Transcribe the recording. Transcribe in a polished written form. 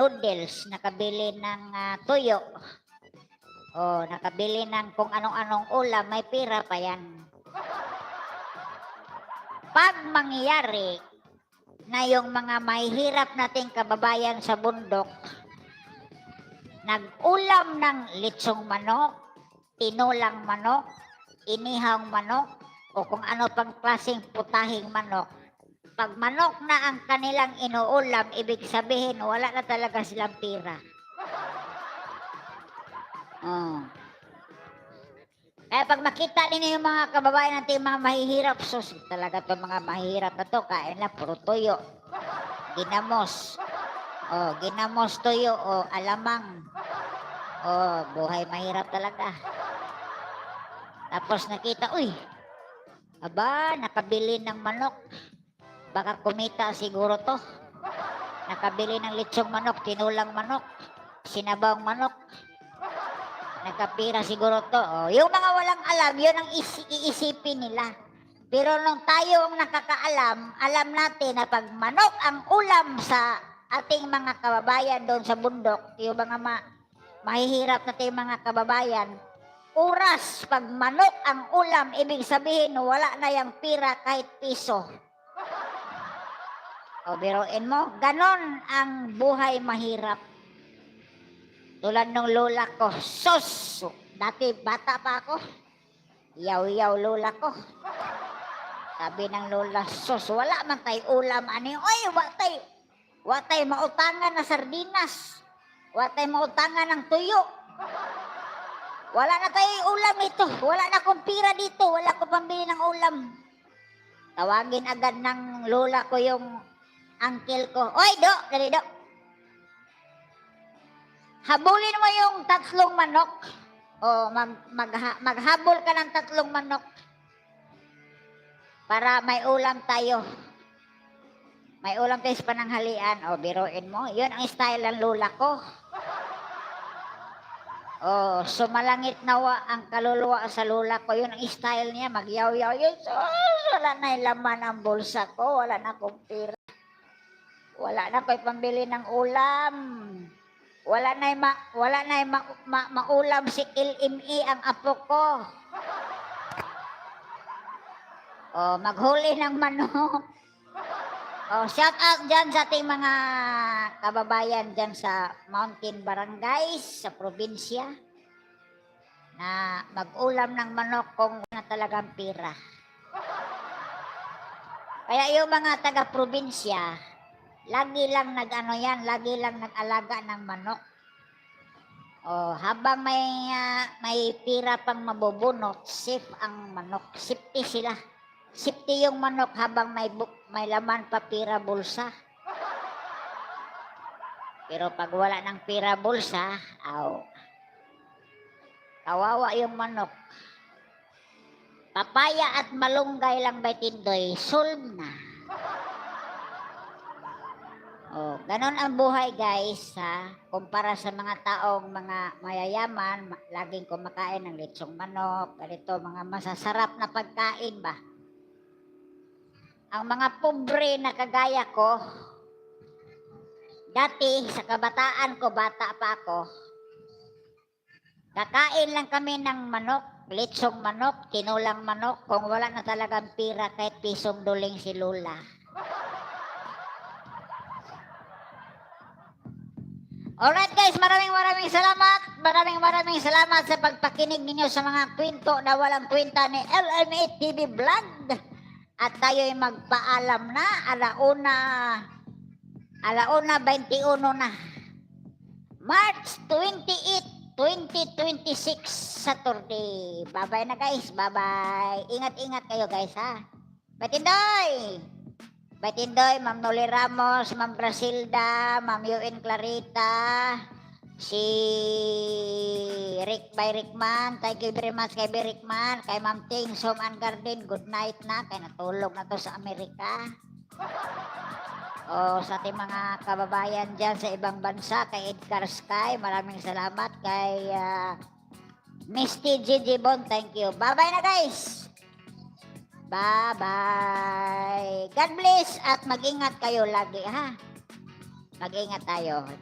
noodles, nakabili ng tuyo, o nakabili ng kung anong-anong ulam, may pira pa yan. Pag mangyayari na yung mga mahihirap nating kababayan sa bundok, nag-ulam ng litsong manok, tinulang manok, inihang manok, o kung ano pang klaseng putahing manok, pag manok na ang kanilang inuulam, ibig sabihin wala na talaga silang pira. Kaya pag makita ninyo yung mga kababayan natin mga mahihirap, sus, talaga itong mga mahihirap na to, kain lang, puro tuyo, ginamos, ginamos tuyo, alamang, buhay mahirap talaga. Tapos nakita, uy, aba, nakabili ng manok, baka kumita siguro to. Nakabili ng litsong manok, tinulang manok, sinabawang manok, nakapira siguro to. Yung mga walang alam, yun ang iisipin nila. Pero nung tayo ang nakakaalam, alam natin na pag manok ang ulam sa ating mga kababayan doon sa bundok, yung mga mahihirap natin mga kababayan, oras pag manok ang ulam, ibig sabihin wala na yung pira kahit piso. Biruin mo, ganon ang buhay mahirap. Tulad ng lola ko, sus! Dati bata pa ako, yaw-yaw lola ko. Sabi ng lola, sus, wala man tayo ulam. Oy, watay mautangan na sardinas. Watay mautangan ng tuyo. Wala na tayo ulam ito. Wala na akong pira dito. Wala ko pambili ng ulam. Tawagin agad ng lola ko yung uncle ko. Oy, dali, habulin mo yung 3 manok. Maghabol ka ng 3 manok. Para may ulam tayo. May ulam tayo sa pananghalian. Biruin mo. Yun ang style ng lola ko. Sumalangit nawa ang kaluluwa sa lola ko. Yun ang style niya. Magyaw-yaw yun. Wala na yung laman ang bulsa ko. Wala na akong pira. Wala na ko'y pambili ng ulam. Wala na maulam si LME ang apo ko. Maghuli ng manok. Shout out dyan sa ating mga kababayan dyan sa Mountain Barangays, sa probinsya, na mag-ulam ng manok kung na talagang pira. Kaya yung mga taga-probinsya, lagi lang lagi lang nag-alaga ng manok. Habang may pira pang mabubunot, safe ang manok. Safety sila. Safety yung manok habang may laman pa pira bulsa. Pero pag wala ng pira bulsa, kawawa yung manok. Papaya at malunggay lang ba tindoy, solve na. Ganon ang buhay guys, kumpara sa mga taong mga mayayaman, laging kumakain ng litsong manok, ganito, mga masasarap na pagkain ba. Ang mga pobre na kagaya ko, dati sa kabataan ko, bata pa ako, kakain lang kami ng manok, litsong manok, tinulang manok, kung wala na talagang pira kahit pisong duling si lola. Alright guys, maraming salamat. Maraming salamat sa pagpakinig ninyo sa mga kwento na walang kwenta ni LMA TV Vlog. At tayo'y magpaalam na, alauna 21 na. March 28, 2026, Saturday. Bye-bye na guys, bye-bye. Ingat-ingat kayo guys ha. Batindoy, Ma'am Noli Ramos, Ma'am Brasilda, Ma'am Yuen Clarita, si Rick by Rickman, thank you very much kay Rickman, kay Ma'am Ting, Home and Garden, good night na, kay natulog na to sa Amerika. Sa ating mga kababayan dyan sa ibang bansa, kay Edgar Sky, maraming salamat, kay Misty Gigi Bon, thank you. Bye-bye na guys! Bye-bye. God bless at mag-ingat kayo lagi ha. Mag-ingat tayo.